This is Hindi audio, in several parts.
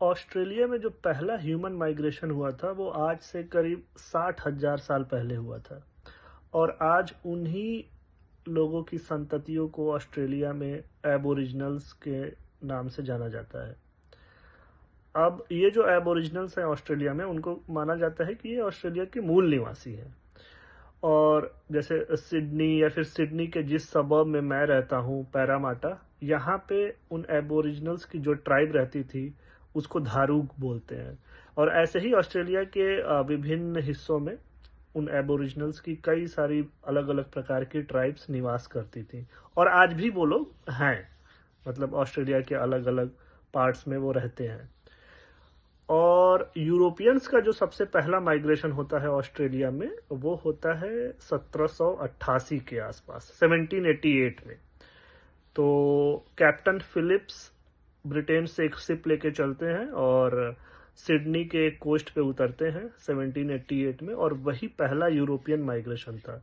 ऑस्ट्रेलिया में जो पहला ह्यूमन माइग्रेशन हुआ था वो आज से करीब 60,000 साल पहले हुआ था। और आज उन्हीं लोगों की संततियों को ऑस्ट्रेलिया में एबोरिजिनल्स के नाम से जाना जाता है। अब ये जो एबोरिजिनल्स हैं ऑस्ट्रेलिया में, उनको माना जाता है कि ये ऑस्ट्रेलिया के मूल निवासी हैं। और जैसे सिडनी या फिर सिडनी के जिस सबर्ब में मैं रहता हूँ, पैरामाटा, यहाँ पे उन एबोरिजिनल्स की जो ट्राइब रहती थी उसको धारूक बोलते हैं। और ऐसे ही ऑस्ट्रेलिया के विभिन्न हिस्सों में उन एबोरिजिनल्स की कई सारी अलग अलग प्रकार की ट्राइब्स निवास करती थी, और आज भी वो लोग हैं। मतलब ऑस्ट्रेलिया के अलग अलग पार्ट्स में वो रहते हैं। और यूरोपियंस का जो सबसे पहला माइग्रेशन होता है ऑस्ट्रेलिया में, वो होता है 1788 के आसपास, 1788 में। तो कैप्टन फिलिप्स ब्रिटेन से एक शिप लेके चलते हैं और सिडनी के कोस्ट पे उतरते हैं 1788 में, और वही पहला यूरोपियन माइग्रेशन था।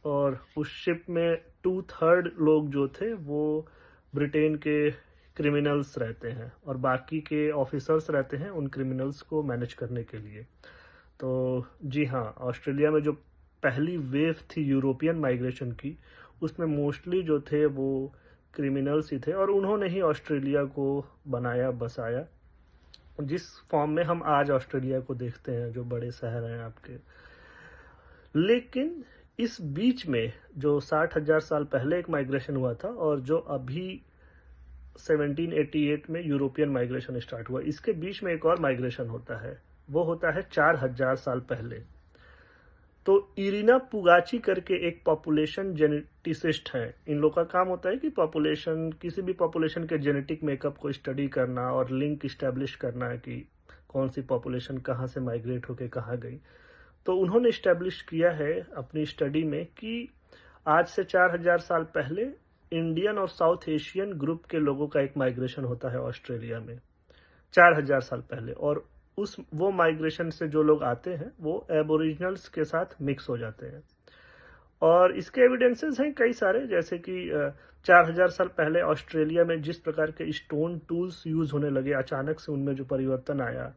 और उस शिप में 2/3 लोग जो थे वो ब्रिटेन के क्रिमिनल्स रहते हैं, और बाकी के ऑफिसर्स रहते हैं उन क्रिमिनल्स को मैनेज करने के लिए। तो जी हाँ, ऑस्ट्रेलिया में जो पहली वेव थी यूरोपियन माइग्रेशन की, उसमें मोस्टली जो थे वो क्रिमिनल्स ही थे, और उन्होंने ही ऑस्ट्रेलिया को बनाया बसाया जिस फॉर्म में हम आज ऑस्ट्रेलिया को देखते हैं, जो बड़े शहर हैं आपके। लेकिन इस बीच में जो 60,000 साल पहले एक माइग्रेशन हुआ था, और जो अभी 1788 में यूरोपियन माइग्रेशन स्टार्ट हुआ, इसके बीच में एक और माइग्रेशन होता है। वो होता है 4,000 साल पहले। तो इरिना पुगाची करके एक पॉपुलेशन जेनेटिसिस्ट हैं। इन लोग का काम होता है कि किसी भी पॉपुलेशन के जेनेटिक मेकअप को स्टडी करना और लिंक इस्टेब्लिश करना कि कौन सी पॉपुलेशन कहाँ से माइग्रेट होके कहाँ गई। तो उन्होंने इस्टेब्लिश किया है अपनी स्टडी में कि आज से 4,000 साल पहले इंडियन और साउथ एशियन ग्रुप के लोगों का एक माइग्रेशन होता है ऑस्ट्रेलिया में 4,000 साल पहले। और वो माइग्रेशन से जो लोग आते हैं वो एबोरिजिनल्स के साथ मिक्स हो जाते हैं। और इसके एविडेंसेस हैं कई सारे, जैसे कि 4,000 साल पहले ऑस्ट्रेलिया में जिस प्रकार के स्टोन टूल्स यूज होने लगे, अचानक से उनमें जो परिवर्तन आया,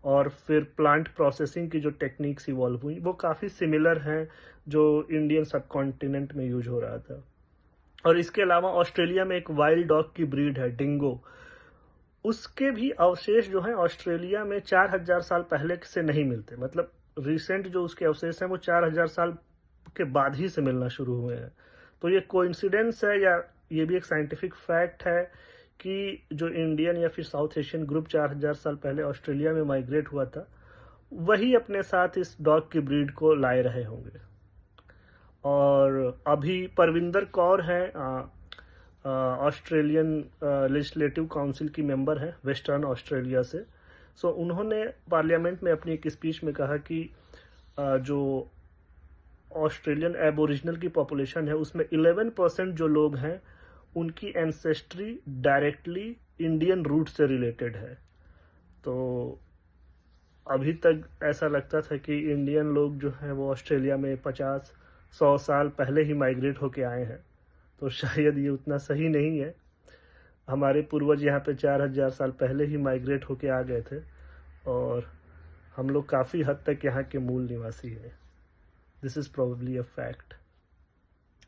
और फिर प्लांट प्रोसेसिंग की जो टेक्निक्स इवॉल्व हुई, वो काफ़ी सिमिलर हैं जो इंडियन सब कॉन्टिनेंट में यूज हो रहा था। और इसके अलावा ऑस्ट्रेलिया में एक वाइल्ड डॉग की ब्रीड है, डिंगो। उसके भी अवशेष जो हैं ऑस्ट्रेलिया में 4,000 साल पहले से नहीं मिलते। मतलब रिसेंट जो उसके अवशेष हैं वो 4,000 साल के बाद ही से मिलना शुरू हुए हैं। तो ये कोइंसिडेंस है या ये भी एक साइंटिफिक फैक्ट है कि जो इंडियन या फिर साउथ एशियन ग्रुप 4,000 साल पहले ऑस्ट्रेलिया में माइग्रेट हुआ था, वही अपने साथ इस डॉग की ब्रीड को लाए रहे होंगे। और अभी परविंदर कौर हैं, ऑस्ट्रेलियन लेजिस्लेटिव काउंसिल की मेंबर हैं वेस्टर्न ऑस्ट्रेलिया से। सो उन्होंने पार्लियामेंट में अपनी एक स्पीच में कहा कि जो ऑस्ट्रेलियन एबोरिजिनल की पॉपुलेशन है उसमें 11% जो लोग हैं उनकी एंसेस्ट्री डायरेक्टली इंडियन रूट से रिलेटेड है। तो अभी तक ऐसा लगता था कि इंडियन लोग जो हैं वो ऑस्ट्रेलिया में 50-100 साल पहले ही माइग्रेट होके आए हैं, तो शायद ये उतना सही नहीं है। हमारे पूर्वज यहाँ पे 4,000 साल पहले ही माइग्रेट होके आ गए थे, और हम लोग काफ़ी हद तक यहाँ के मूल निवासी हैं। This is probably a fact.